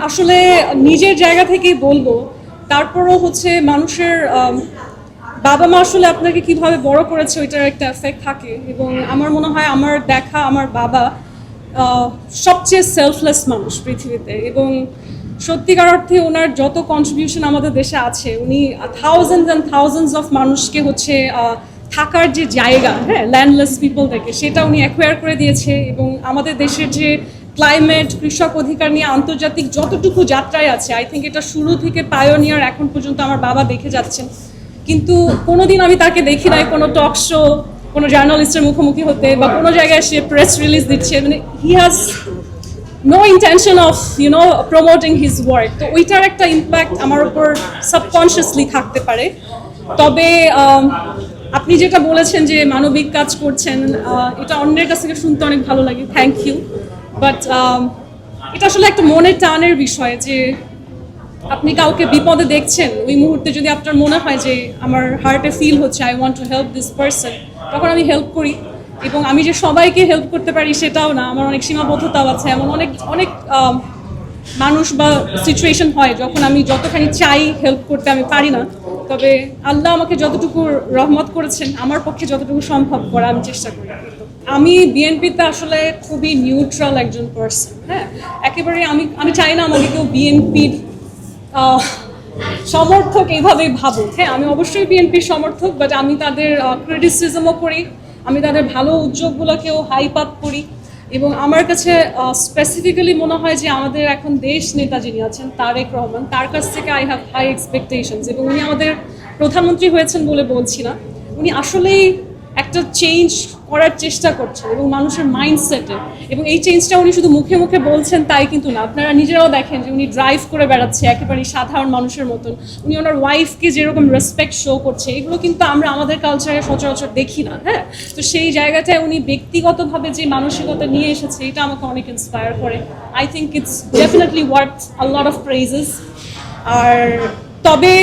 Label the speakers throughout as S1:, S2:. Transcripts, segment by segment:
S1: আসলে নিজের জায়গা থেকেই বলবো, তারপরও হচ্ছে মানুষের বাবা মা আসলে আপনাকে কিভাবে বড় করেছে ওইটার একটা এফেক্ট থাকে। এবং আমার মনে হয় আমার দেখা আমার বাবা সবচেয়ে সেলফলেস মানুষ পৃথিবীতে, এবং সত্যিকার অর্থে ওনার যত কন্ট্রিবিউশন আমাদের দেশে আছে, উনি থাউজেন্ডস অ্যান্ড থাউজেন্ডস অফ মানুষকে হচ্ছে থাকার যে জায়গা, হ্যাঁ, ল্যান্ডলেস পিপলদেরকে, সেটা উনি অ্যাকোয়ার করে দিয়েছে। এবং আমাদের দেশের যে ক্লাইমেট, কৃষক অধিকার নিয়ে আন্তর্জাতিক যতটুকু যাত্রায় আছে, আই থিঙ্ক এটা শুরু থেকে পায়োনিয়ার এখন পর্যন্ত আমার বাবা দেখে যাচ্ছেন। কিন্তু কোনোদিন আমি তাকে দেখি নাই কোনো টক শো, কোনো জার্নালিস্টের মুখোমুখি হতে, বা কোনো জায়গায় সে প্রেস রিলিজ দিচ্ছে। মানে he has no intention of promoting his work. তো ওইটার একটা ইম্প্যাক্ট আমার উপর সাবকনশিয়াসলি থাকতে পারে। তবে আপনি যেটা বলেছেন যে মানবিক কাজ করছেন, এটা অন্যের কাছ থেকে শুনতে অনেক ভালো লাগে, থ্যাংক ইউ। বাট এটা আসলে একটা মনের টানের বিষয় যে আপনি কাউকে বিপদে দেখছেন, ওই মুহূর্তে যদি আপনার মনে হয় যে আমার হার্টে ফিল হচ্ছে I want to help this person, তখন আমি হেল্প করি। এবং আমি যে সবাইকে হেল্প করতে পারি সেটাও না, আমার অনেক সীমাবদ্ধতাও আছে। এমন অনেক অনেক মানুষ বা সিচুয়েশন হয় যখন আমি যতখানি চাই হেল্প করতে আমি পারি না। তবে আল্লাহ আমাকে যতটুকু রহমত করেছেন, আমার পক্ষে যতটুকু সম্ভব করা আমি চেষ্টা করি। আমি বিএনপিতে আসলে খুবই নিউট্রাল একজন পার্সন, হ্যাঁ, একেবারে আমি চাই না আমাকে কেউ বিএনপির সমর্থক এইভাবেই ভাবুক। হ্যাঁ, আমি অবশ্যই বিএনপির সমর্থক, বাট আমি তাদের ক্রিটিসিজমও করি, আমি তাদের ভালো উদ্যোগগুলোকেও হাইপ আপ করি। এবং আমার কাছে স্পেসিফিক্যালি মনে হয় যে আমাদের এখন দেশ নেতা যিনি আছেন তারেক রহমান, তার কাছ থেকে আই হ্যাভ হাই এক্সপেকটেশনস। এবং উনি আমাদের প্রধানমন্ত্রী হয়েছেন বলে বলছি না, উনি আসলেই একটা চেঞ্জ করার চেষ্টা করছেন এবং মানুষের মাইন্ডসেটে। এবং এই চেঞ্জটা উনি শুধু মুখে মুখে বলছেন তাই কিন্তু না, আপনারা নিজেরাও দেখেন যে উনি ড্রাইভ করে বেড়াচ্ছে একেবারেই সাধারণ মানুষের মতন। উনি ওনার ওয়াইফকে যেরকম রেসপেক্ট শো করছে, এগুলো কিন্তু আমরা আমাদের কালচারে সচরাচর দেখি না। হ্যাঁ, তো সেই জায়গাটায় উনি ব্যক্তিগতভাবে যে মানসিকতা নিয়ে এসেছে, এটা আমাকে অনেক ইন্সপায়ার করে। I think it's definitely worth a lot of praises. আর তবে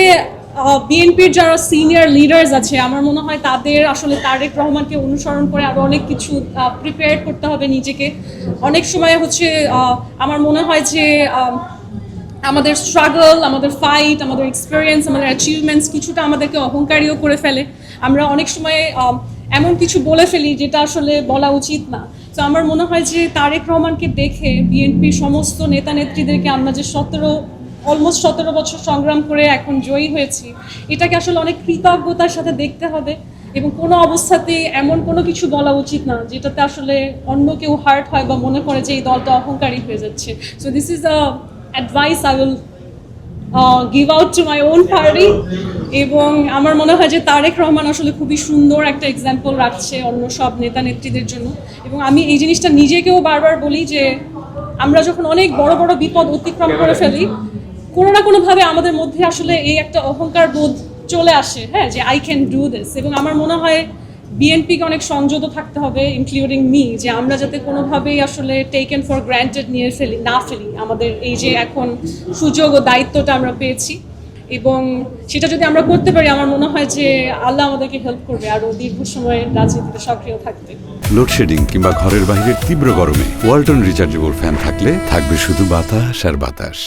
S1: বিএনপির যারা সিনিয়র লিডার্স আছে, আমার মনে হয় তাদের আসলে তারেক রহমানকে অনুসরণ করে আরও অনেক কিছু প্রিপেয়ার করতে হবে নিজেকে। অনেক সময় হচ্ছে আমার মনে হয় যে আমাদের স্ট্রাগল, আমাদের ফাইট, আমাদের এক্সপিরিয়েন্স, আমাদের অ্যাচিভমেন্টস কিছুটা আমাদেরকে অহংকারীও করে ফেলে। আমরা অনেক সময় এমন কিছু বলে ফেলি যেটা আসলে বলা উচিত না। তো আমার মনে হয় যে তারেক রহমানকে দেখে বিএনপির সমস্ত নেতা নেত্রীদেরকে আমরা যে অলমোস্ট 17 বছর সংগ্রাম করে এখন জয়ী হয়েছি, এটাকে আসলে অনেক কৃতজ্ঞতার সাথে দেখতে হবে। এবং কোনো অবস্থাতেই এমন কোনো কিছু বলা উচিত না যেটাতে আসলে অন্য কেউ হার্ট হয় বা মনে করে যে এই দলটা অহংকারী হয়ে যাচ্ছে। So this is a advice I will give out to my own party. এবং আমার মনে হয় যে তারেক রহমান আসলে খুবই সুন্দর একটা এক্সাম্পল রাখছে অন্য সব নেতা নেত্রীদের জন্য। এবং আমি এই জিনিসটা নিজেকেও বারবার বলি যে আমরা যখন অনেক বড় বড় বিপদ অতিক্রম করে ফেলি, কোনো না কোনোভাবে আমাদের মধ্যে আসলে এই একটা অহংকার বোধ চলে আসে, হ্যাঁ, যে আই ক্যান ডু দিস। এবং আমার মনে হয় বিএনপিকে অনেক সংযত থাকতে হবে, ইনক্লুডিং মি, যে আমরা যাতে কোনোভাবেই আসলে টেকেন ফর গ্র্যান্টেড নিয়ে না ফেলি আমাদের এই যে এখন সুযোগ ও দায়িত্বটা আমরা পেয়েছি। এবং সেটা যদি আমরা করতে পারি, আমার মনে হয় যে আল্লাহ আমাদেরকে হেল্প করবে আরও দীর্ঘ সময় রাজনীতিতে সক্রিয় থাকতে।
S2: লোডশেডিং কিংবা ঘরের বাইরের তীব্র গরমে ওয়ালটন রিচার্জেবল ফ্যান থাকলে থাকবে শুধু বাতাস আর বাতাস।